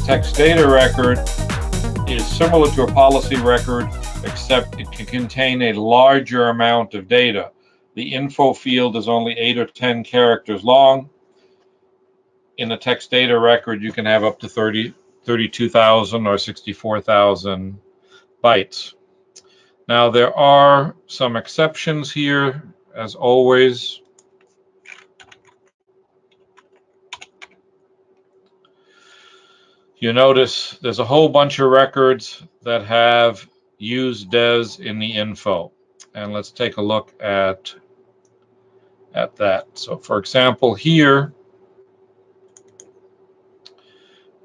text data record is similar to a policy record, except it can contain a larger amount of data. The info field is only 8 or 10 characters long. In a text data record, you can have up to 32,000 or 64,000 bytes. Now, there are some exceptions here, as always. You notice there's a whole bunch of records that have USEDES in the info. And let's take a look at that. So, for example, here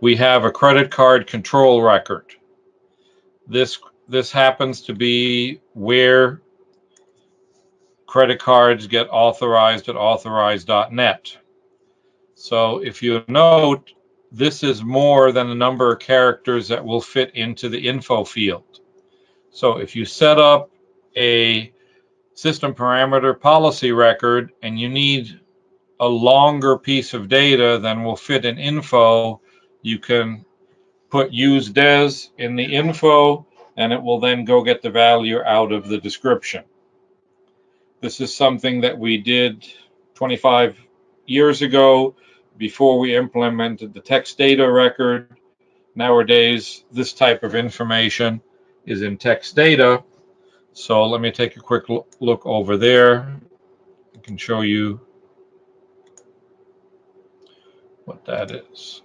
we have a credit card control record. This happens to be where credit cards get authorized at authorize.net. So if you note, this is more than the number of characters that will fit into the info field. So if you set up a system parameter policy record and you need a longer piece of data than will fit in info, you can put USEDES in the info and it will then go get the value out of the description. This is something that we did 25 years ago before we implemented the text data record. Nowadays, this type of information is in text data. So let me take a quick look over there. I can show you what that is.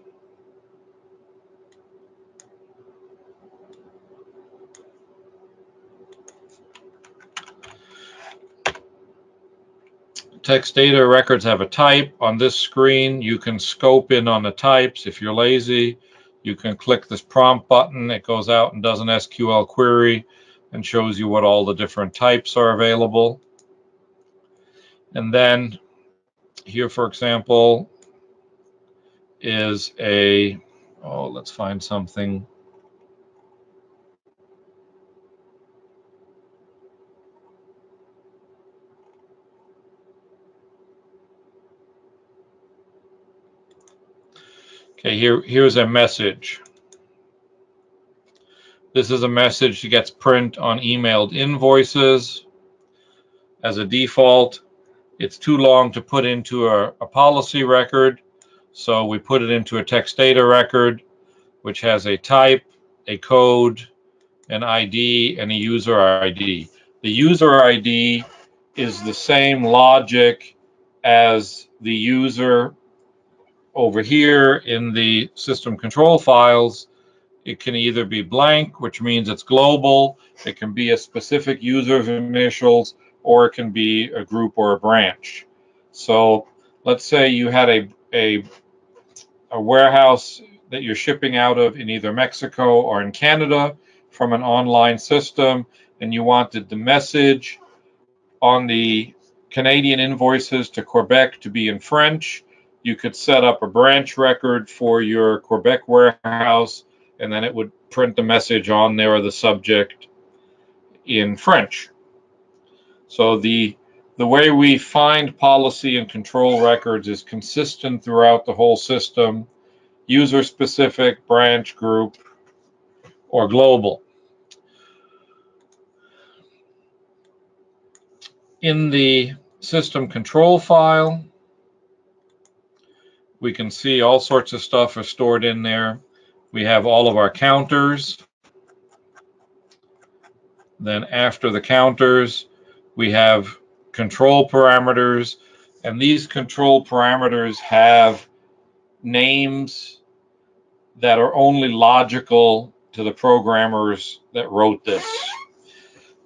Text data records have a type. On this screen, you can scope in on the types. If you're lazy, you can click this prompt button. It goes out and does an SQL query and shows you what all the different types are available. And then here, for example, is let's find something. Okay, here's a message. This is a message that gets print on emailed invoices. As a default, it's too long to put into a policy record, so we put it into a text data record, which has a type, a code, an ID, and a user ID. The user ID is the same logic as the user over here in the system control files. It can either be blank, which means it's global. It can be a specific user's initials, or it can be a group or a branch. So let's say you had a warehouse that you're shipping out of in either Mexico or in Canada from an online system, and you wanted the message on the Canadian invoices to Quebec to be in French. You could set up a branch record for your Quebec warehouse, and then it would print the message on there or the subject in French. So the way we find policy and control records is consistent throughout the whole system, user-specific, branch, group, or global. In the system control file, we can see all sorts of stuff are stored in there. We have all of our counters. Then after the counters, we have control parameters, and these control parameters have names that are only logical to the programmers that wrote this.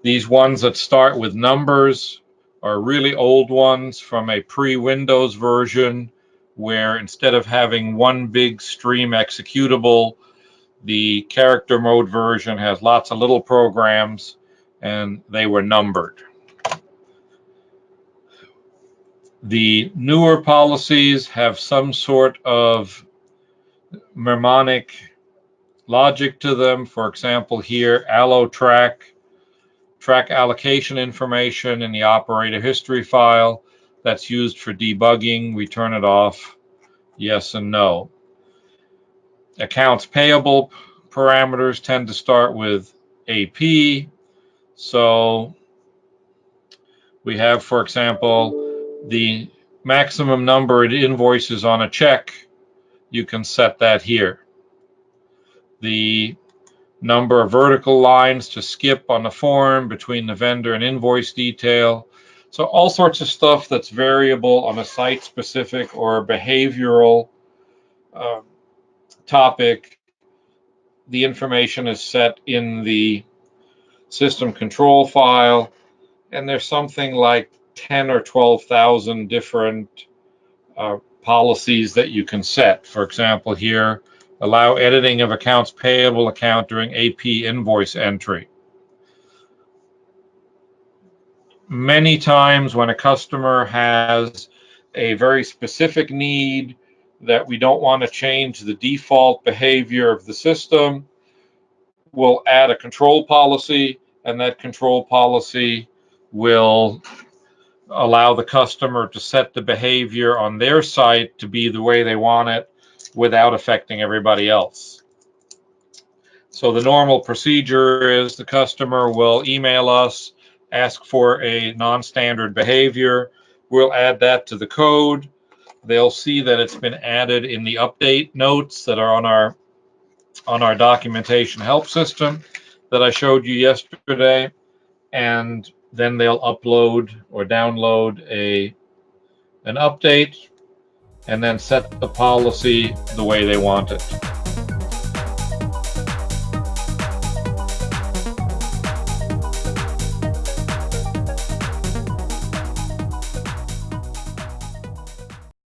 These ones that start with numbers are really old ones from a pre-Windows version, where instead of having one big stream executable, the character mode version has lots of little programs, and they were numbered. The newer policies have some sort of mnemonic logic to them. For example, here, allo track allocation information in the operator history file. That's used for debugging. We turn it off, yes and no. Accounts payable parameters tend to start with AP. So we have, for example, the maximum number of invoices on a check. You can set that here. The number of vertical lines to skip on the form between the vendor and invoice detail. So all sorts of stuff that's variable on a site-specific or behavioral topic. The information is set in the system control file, and there's something like 10 or 12,000 different policies that you can set. For example, here, allow editing of accounts payable account during AP invoice entry. Many times when a customer has a very specific need that we don't want to change the default behavior of the system, we'll add a control policy, and that control policy will allow the customer to set the behavior on their site to be the way they want it without affecting everybody else. So the normal procedure is the customer will email us, ask for a non-standard behavior. We'll add that to the code. They'll see that it's been added in the update notes that are on our documentation help system that I showed you yesterday, and then they'll upload or download an update and then set the policy the way they want it.